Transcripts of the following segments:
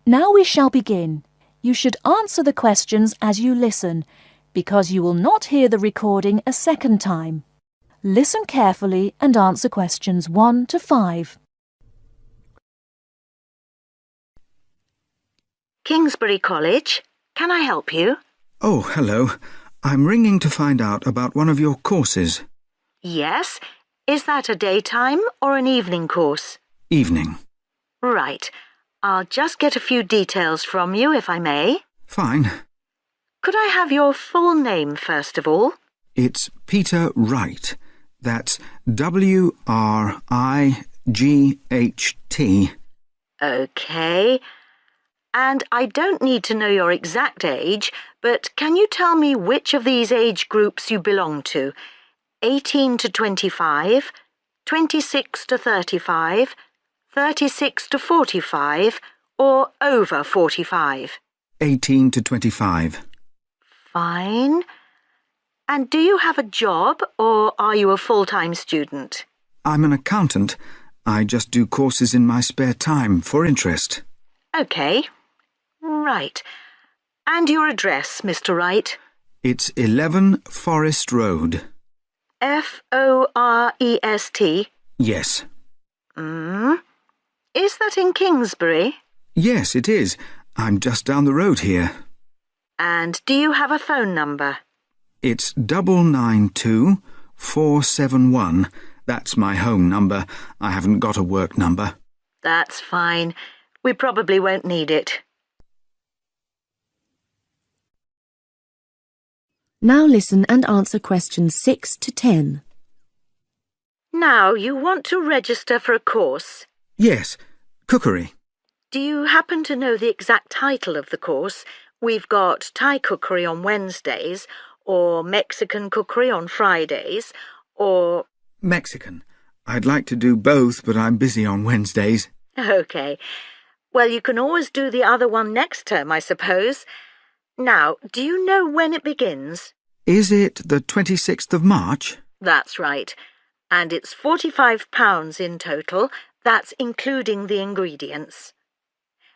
Now we shall begin. You should answer the questions as you listen, because you will not hear the recording a second time. Listen carefully and answer questions 1 to 5. Kingsbury College, can I help you? Oh, hello. I'm ringing to find out about one of your courses. Yes. Is that a daytime or an evening course? Evening. Right. I'll just get a few details from you, if I may. Fine. Could I have your full name, first of all? It's Peter Wright. That's W-R-I-G-H-T. OK. And I don't need to know your exact age, but can you tell me which of these age groups you belong to? 18 to 25, 26 to 35, 36 to 45, or over 45? 18 to 25. Fine. And do you have a job, or are you a full-time student? I'm an accountant. I just do courses in my spare time for interest. OK. Right. And your address, Mr. Wright? It's 11 Forest Road. F-O-R-E-S-T? Yes. Is that in Kingsbury? Yes, it is. I'm just down the road here. And do you have a phone number? It's 992-471. That's my home number. I haven't got a work number. That's fine. We probably won't need it. Now listen and answer questions 6 to 10. Now, you want to register for a course. Yes, cookery. Do you happen to know the exact title of the course? We've got Thai cookery on Wednesdays, or Mexican cookery on Fridays, or... Mexican. I'd like to do both, but I'm busy on Wednesdays. OK. Well, you can always do the other one next term, I suppose. Now, do you know when it begins? Is it the 26th of March? That's right. And it's £45 in total. That's including the ingredients.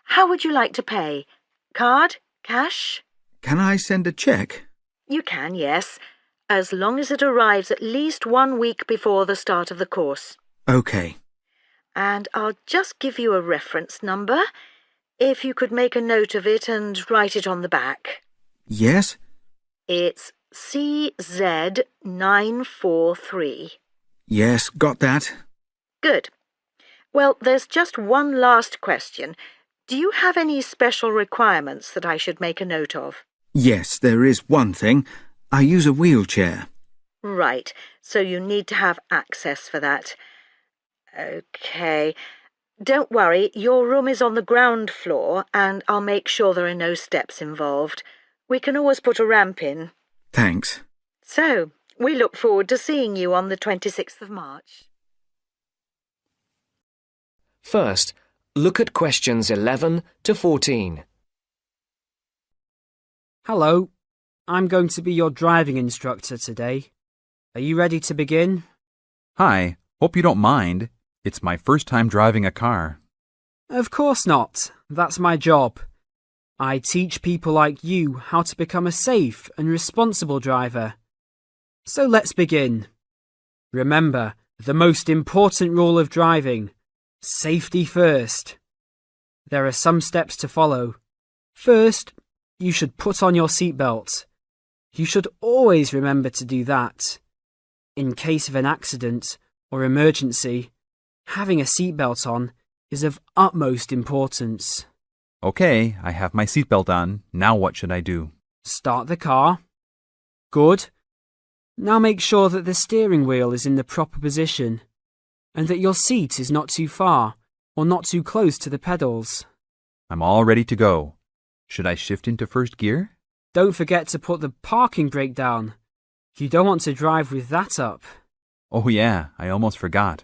How would you like to pay? Card? Cash? Can I send a cheque? You can, yes, as long as it arrives at least 1 week before the start of the course. OK. And I'll just give you a reference number. If you could make a note of it and write it on the back. Yes? It's CZ943. Yes, got that. Good. Well, there's just one last question. Do you have any special requirements that I should make a note of? Yes, there is one thing. I use a wheelchair. Right, so you need to have access for that. OK. Don't worry, your room is on the ground floor and I'll make sure there are no steps involved. We can always put a ramp in. Thanks. So, we look forward to seeing you on the 26th of March. First, look at questions 11 to 14. Hello, I'm going to be your driving instructor today. Are you ready to begin? Hi, hope you don't mind. It's my first time driving a car. Of course not. That's my job. I teach people like you how to become a safe and responsible driver. So let's begin. Remember, the most important rule of driving: safety first. There are some steps to follow. First, you should put on your seatbelt. You should always remember to do that. In case of an accident or emergency, having a seatbelt on is of utmost importance. Okay, I have my seatbelt on. Now what should I do? Start the car. Good. Now make sure that the steering wheel is in the proper position and that your seat is not too far or not too close to the pedals. I'm all ready to go. Should I shift into first gear? Don't forget to put the parking brake down. You don't want to drive with that up. Oh yeah, I almost forgot.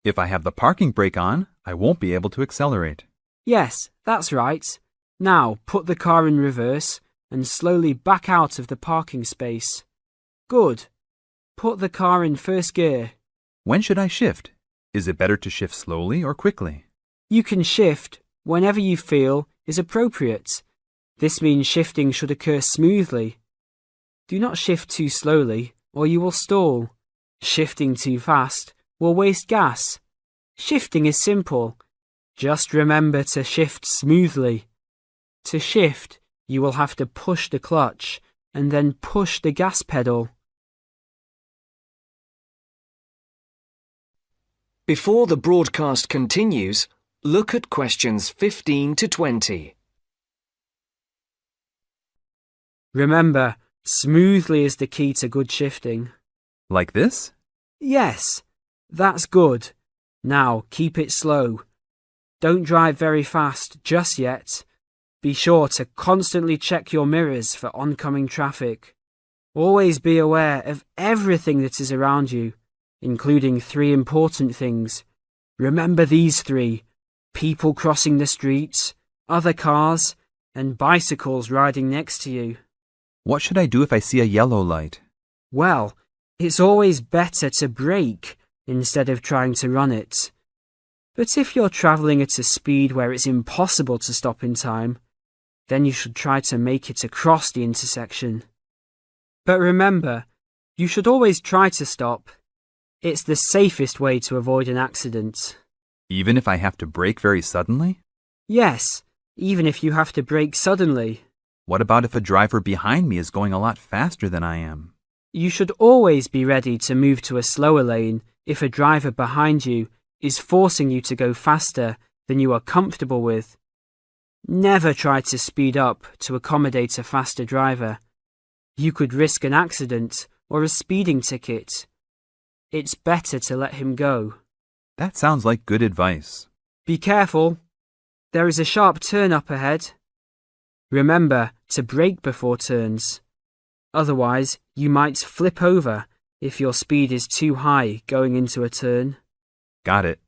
If I have the parking brake on, I won't be able to accelerate. Yes, that's right. Now put the car in reverse and slowly back out of the parking space. Good. Put the car in first gear. When should I shift? Is it better to shift slowly or quickly? You can shift whenever you feel is appropriate. This means shifting should occur smoothly. Do not shift too slowly, or you will stall. Shifting too fast will waste gas. Shifting is simple. Just remember to shift smoothly. To shift, you will have to push the clutch and then push the gas pedal. Before the broadcast continues, look at questions 15 to 20. Remember, smoothly is the key to good shifting. Like this? Yes, that's good. Now keep it slow. Don't drive very fast just yet. Be sure to constantly check your mirrors for oncoming traffic. Always be aware of everything that is around you, including 3 important things. Remember these 3: people crossing the streets, other cars, and bicycles riding next to you. What should I do if I see a yellow light? Well, it's always better to brake instead of trying to run it. But if you're travelling at a speed where it's impossible to stop in time, then you should try to make it across the intersection. But remember, you should always try to stop. It's the safest way to avoid an accident. Even if I have to brake very suddenly? Yes, even if you have to brake suddenly. What about if a driver behind me is going a lot faster than I am? You should always be ready to move to a slower lane if a driver behind you is forcing you to go faster than you are comfortable with. Never try to speed up to accommodate a faster driver. You could risk an accident or a speeding ticket. It's better to let him go. That sounds like good advice. Be careful. There is a sharp turn up ahead. Remember to brake before turns. Otherwise, you might flip over if your speed is too high going into a turn. Got it.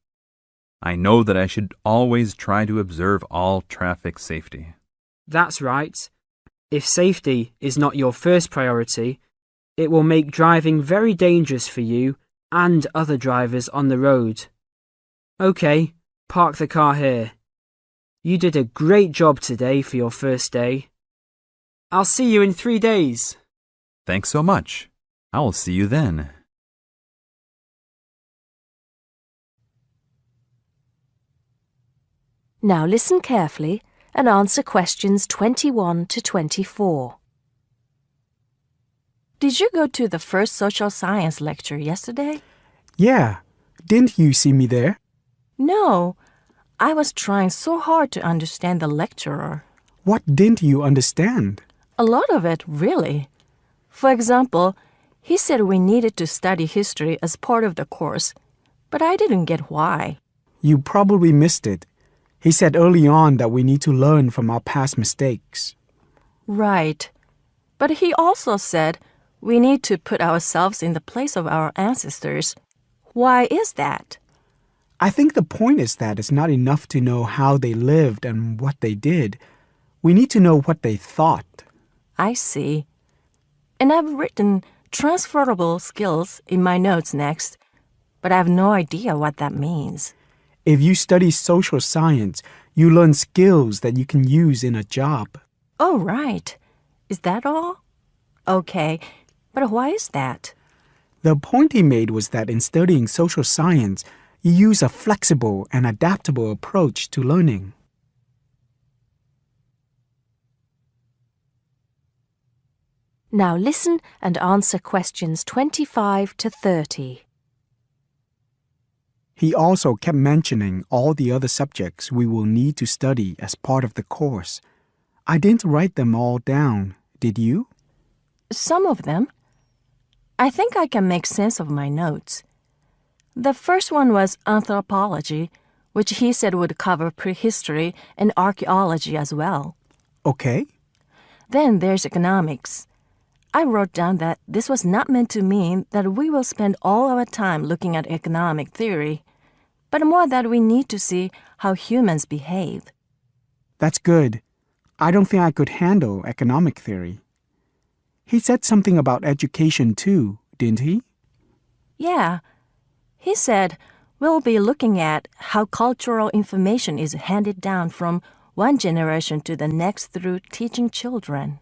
I know that I should always try to observe all traffic safety. That's right. If safety is not your first priority, it will make driving very dangerous for you and other drivers on the road. Okay, park the car here. You did a great job today for your first day. I'll see you in 3 days. Thanks so much. I will see you then. Now listen carefully and answer questions 21 to 24. Did you go to the first social science lecture yesterday? Yeah. Didn't you see me there? No. I was trying so hard to understand the lecturer. What didn't you understand? A lot of it, really. For example, he said we needed to study history as part of the course, but I didn't get why. You probably missed it. He said early on that we need to learn from our past mistakes. Right. But he also said we need to put ourselves in the place of our ancestors. Why is that? I think the point is that it's not enough to know how they lived and what they did. We need to know what they thought. I see. And I've written transferable skills in my notes next, but I have no idea what that means. If you study social science, you learn skills that you can use in a job. Oh, right. Is that all? Okay, but why is that? The point he made was that in studying social science, you use a flexible and adaptable approach to learning. Now listen and answer questions 25 to 30. He also kept mentioning all the other subjects we will need to study as part of the course. I didn't write them all down, did you? Some of them. I think I can make sense of my notes. The first one was anthropology, which he said would cover prehistory and archaeology as well. Okay. Then there's economics. I wrote down that this was not meant to mean that we will spend all our time looking at economic theory, but more that we need to see how humans behave. That's good. I don't think I could handle economic theory. He said something about education too, didn't he? Yeah. He said we'll be looking at how cultural information is handed down from one generation to the next through teaching children.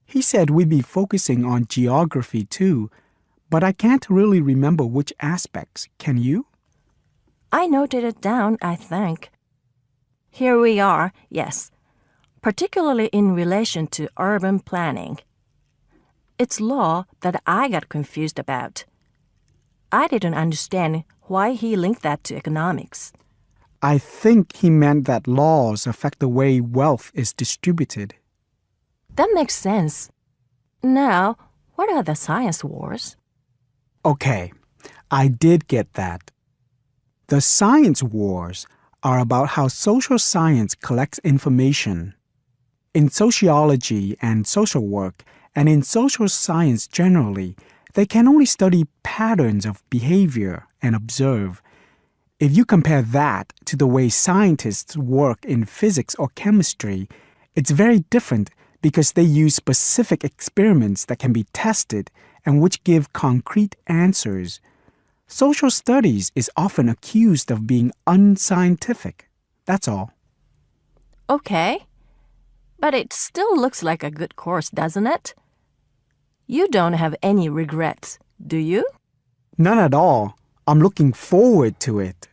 He said we'd be focusing on geography too, but I can't really remember which aspects. Can you? I noted it down, I think. Here we are, yes, particularly in relation to urban planning. It's law that I got confused about. I didn't understand why he linked that to economics. I think he meant that laws affect the way wealth is distributed. That makes sense. Now, what are the science wars? Okay, I did get that. The science wars are about how social science collects information. In sociology and social work, and in social science generally, they can only study patterns of behavior and observe. If you compare that to the way scientists work in physics or chemistry, it's very different because they use specific experiments that can be tested and which give concrete answers. Social studies is often accused of being unscientific. That's all. Okay, but it still looks like a good course, doesn't it? You don't have any regrets, do you? None at all. I'm looking forward to it.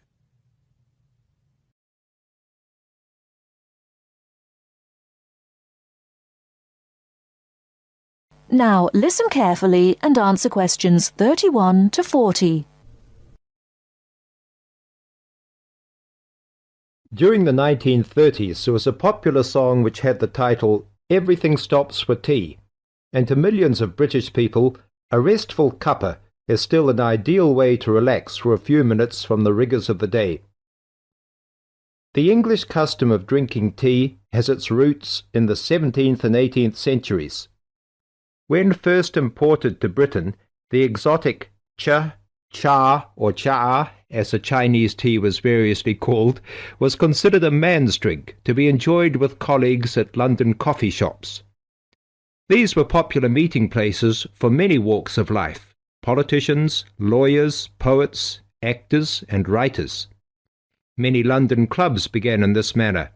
Now listen carefully and answer questions 31 to 40. During the 1930s, there was a popular song which had the title "Everything Stops for Tea," and to millions of British people, a restful cuppa is still an ideal way to relax for a few minutes from the rigours of the day. The English custom of drinking tea has its roots in the 17th and 18th centuries. When first imported to Britain, the exotic cha, or cha, as the Chinese tea was variously called, was considered a man's drink to be enjoyed with colleagues at London coffee shops. These were popular meeting places for many walks of life: politicians, lawyers, poets, actors, and writers. Many London clubs began in this manner,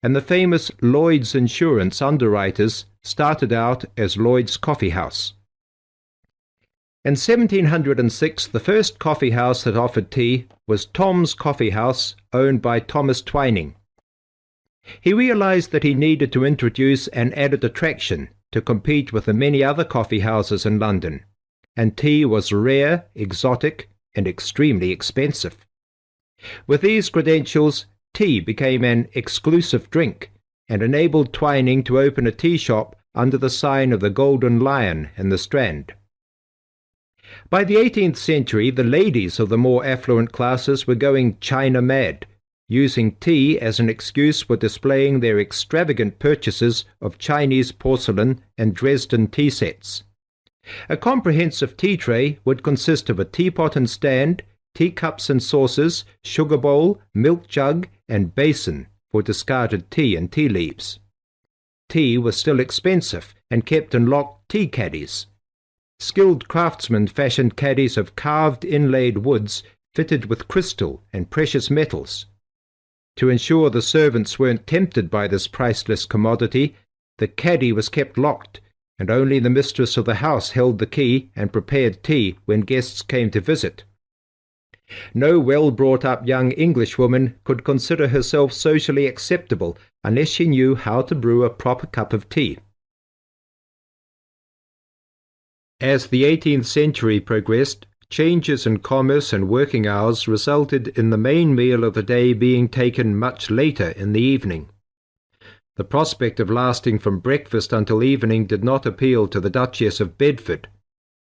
and the famous Lloyd's Insurance underwriters started out as Lloyd's Coffee House. In 1706, the first coffee house that offered tea was Tom's Coffee House, owned by Thomas Twining. He realized that he needed to introduce an added attraction to compete with the many other coffee houses in London, and tea was rare, exotic, and extremely expensive. With these credentials, tea became an exclusive drink and enabled Twining to open a tea shop under the sign of the Golden Lion in the Strand. By the 18th century, the ladies of the more affluent classes were going China mad, using tea as an excuse for displaying their extravagant purchases of Chinese porcelain and Dresden tea sets. A comprehensive tea tray would consist of a teapot and stand, teacups and saucers, sugar bowl, milk jug, and basin for discarded tea and tea leaves. Tea was still expensive and kept in locked tea caddies. Skilled craftsmen fashioned caddies of carved inlaid woods fitted with crystal and precious metals. To ensure the servants weren't tempted by this priceless commodity, the caddy was kept locked, and only the mistress of the house held the key and prepared tea when guests came to visit. No well-brought-up young Englishwoman could consider herself socially acceptable unless she knew how to brew a proper cup of tea. As the 18th century progressed, changes in commerce and working hours resulted in the main meal of the day being taken much later in the evening. The prospect of lasting from breakfast until evening did not appeal to the Duchess of Bedford,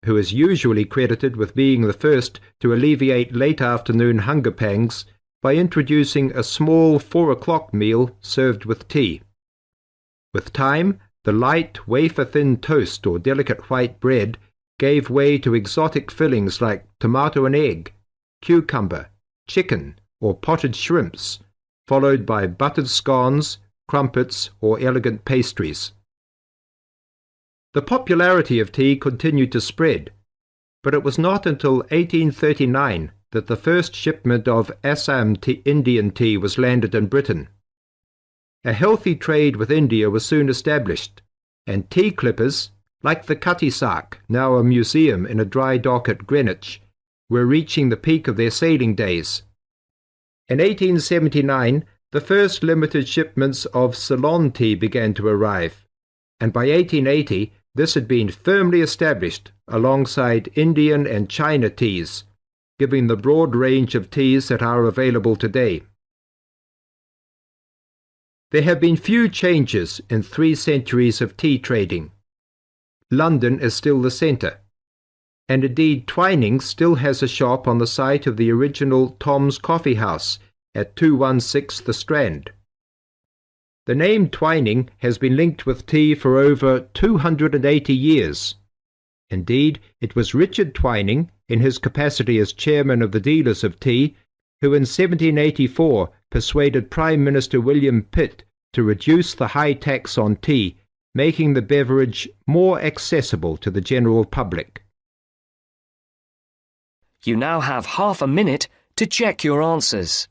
who is usually credited with being the first to alleviate late afternoon hunger pangs by introducing a small 4 o'clock meal served with tea. With time, the light, wafer-thin toast or delicate white bread gave way to exotic fillings like tomato and egg, cucumber, chicken, or potted shrimps, followed by buttered scones, crumpets, or elegant pastries. The popularity of tea continued to spread, but it was not until 1839 that the first shipment of Assam Indian tea was landed in Britain. A healthy trade with India was soon established, and tea clippers, like the Cutty Sark, now a museum in a dry dock at Greenwich, were reaching the peak of their sailing days. In 1879, the first limited shipments of Ceylon tea began to arrive, and by 1880 this had been firmly established alongside Indian and China teas, giving the broad range of teas that are available today. There have been few changes in 3 centuries of tea trading. London is still the centre, and indeed Twinings still has a shop on the site of the original Tom's Coffee House at 216 The Strand. The name Twining has been linked with tea for over 280 years. Indeed, it was Richard Twining, in his capacity as chairman of the dealers of tea, who in 1784 persuaded Prime Minister William Pitt to reduce the high tax on tea, making the beverage more accessible to the general public. You now have half a minute to check your answers.